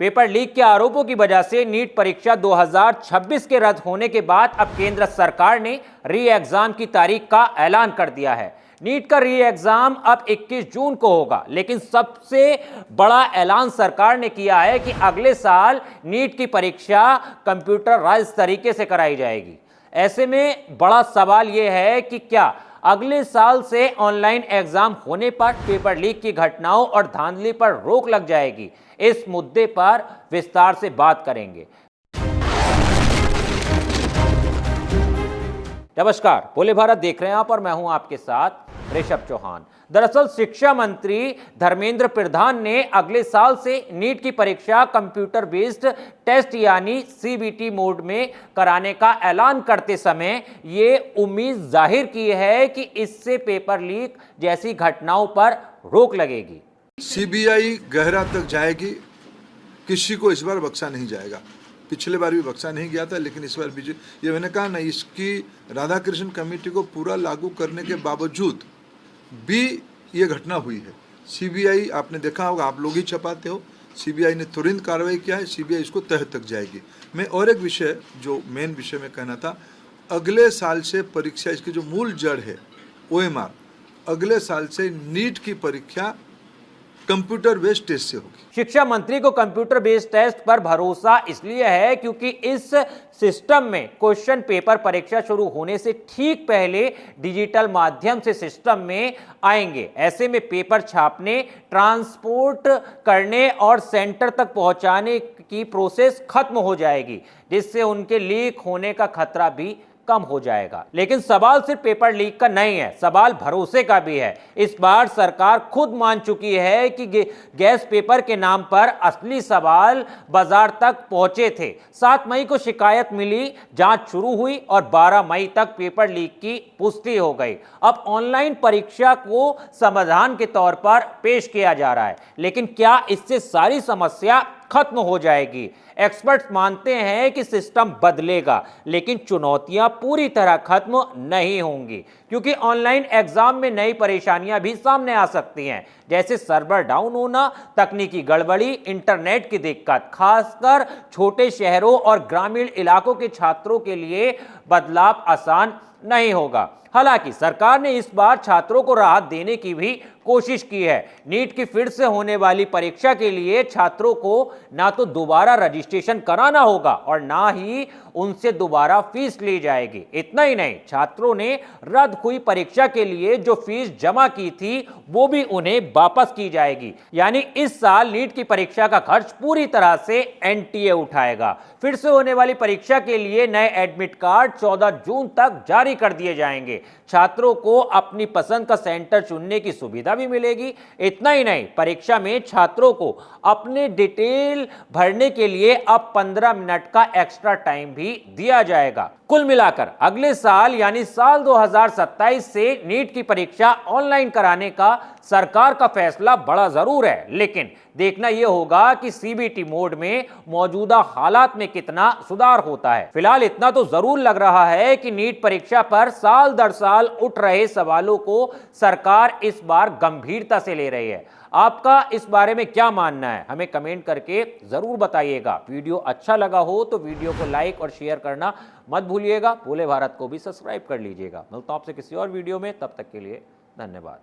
Paper leak के आरोपों की वजह से नीट परीक्षा 2026 के रद्द होने के बाद अब केंद्र सरकार ने री एग्जाम की तारीख का ऐलान कर दिया है। नीट का री एग्जाम अब 21 जून को होगा, लेकिन सबसे बड़ा ऐलान सरकार ने किया है कि अगले साल नीट की परीक्षा कंप्यूटराइज्ड तरीके से कराई जाएगी। ऐसे में बड़ा सवाल यह है कि क्या अगले साल से ऑनलाइन एग्जाम होने पर पेपर लीक की घटनाओं और धांधली पर रोक लग जाएगी। इस मुद्दे पर विस्तार से बात करेंगे। नमस्कार, बोले भारत देख रहे हैं आप और मैं हूं आपके साथ ऋषभ चौहान। दरअसल शिक्षा मंत्री धर्मेंद्र प्रधान ने अगले साल से नीट की परीक्षा कंप्यूटर बेस्ड टेस्ट यानी सीबीटी मोड में कराने का ऐलान करते समय ये उम्मीद जाहिर की है कि इससे पेपर लीक जैसी घटनाओं पर रोक लगेगी। सीबीआई गहरा तक जाएगी, किसी को इस बार बख्शा नहीं जाएगा। पिछले बार भी बख्शा नहीं गया था, लेकिन इस बार भी ये मैंने कहा ना, इसकी राधाकृष्ण कमेटी को पूरा लागू करने के बावजूद भी ये घटना हुई है। सीबीआई, आपने देखा होगा, आप लोग ही छपाते हो, सीबीआई ने तुरंत कार्रवाई किया है, सीबीआई इसको तह तक जाएगी। मैं और एक विषय, जो मेन विषय में कहना था, अगले साल से परीक्षा, इसकी जो मूल जड़ है ओएमआर, अगले साल से नीट की परीक्षा कंप्यूटर बेस्ड टेस्ट से होगी। शिक्षा मंत्री को कंप्यूटर बेस्ड टेस्ट पर भरोसा इसलिए है क्योंकि इस सिस्टम में क्वेश्चन पेपर परीक्षा शुरू होने से ठीक पहले डिजिटल माध्यम से सिस्टम में आएंगे। ऐसे में पेपर छापने, ट्रांसपोर्ट करने और सेंटर तक पहुंचाने की प्रोसेस खत्म हो जाएगी, जिससे उनके लीक होने का खतरा भी कम हो जाएगा। लेकिन सवाल सिर्फ पेपर लीक का नहीं है, सवाल भरोसे का भी है। इस बार सरकार खुद मान चुकी है कि गैस पेपर के नाम पर असली सवाल बाजार तक पहुंचे थे। 7 मई को शिकायत मिली, जांच शुरू हुई और 12 मई तक पेपर लीक की पुष्टि हो गई। अब ऑनलाइन परीक्षा को समाधान के तौर पर पेश किया जा रहा है, लेकिन क्या इससे सारी समस्या खत्म हो जाएगी? एक्सपर्ट्स मानते हैं कि सिस्टम बदलेगा, लेकिन चुनौतियां पूरी तरह खत्म नहीं होंगी, क्योंकि ऑनलाइन एग्जाम में नई परेशानियां भी सामने आ सकती हैं, जैसे सर्वर डाउन होना, तकनीकी गड़बड़ी, इंटरनेट की दिक्कत। खासकर छोटे शहरों और ग्रामीण इलाकों के छात्रों के लिए बदलाव आसान नहीं होगा। हालांकि सरकार ने इस बार छात्रों को राहत देने की भी कोशिश की है। नीट की फिर से होने वाली परीक्षा के लिए छात्रों को ना तो दोबारा रजिस्ट्रेशन कराना होगा और ना ही उनसे दोबारा फीस ली जाएगी। इतना ही नहीं, छात्रों ने रद्द हुई परीक्षा के लिए जो फीस जमा की थी वो भी उन्हें वापस की जाएगी। यानी इस साल नीट की परीक्षा का खर्च पूरी तरह से एनटीए उठाएगा। फिर से होने वाली परीक्षा के लिए नए एडमिट कार्ड 14 जून तक जारी कर दिए जाएंगे। छात्रों को अपनी पसंद का सेंटर चुनने की सुविधा भी मिलेगी। इतना ही नहीं, परीक्षा में छात्रों को अपने डिटेल भरने के लिए अब 15 मिनट का एक्स्ट्रा टाइम भी दिया जाएगा। कुल मिलाकर अगले साल यानी साल 2027 से नीट की परीक्षा ऑनलाइन कराने का सरकार का फैसला बड़ा जरूर है, लेकिन देखना यह होगा कि सीबीटी मोड में मौजूदा हालात में कितना सुधार होता है। फिलहाल इतना तो जरूर लग रहा है कि नीट परीक्षा पर साल दर साल उठ रहे सवालों को सरकार इस बार गंभीरता से ले रही है। आपका इस बारे में क्या मानना है, हमें कमेंट करके जरूर बताइएगा। वीडियो अच्छा लगा हो तो वीडियो को लाइक और शेयर करना मत भूलिएगा। बोले भारत को भी सब्सक्राइब कर लीजिएगा। मिलता हूं आपसे किसी और वीडियो में, तब तक के लिए धन्यवाद।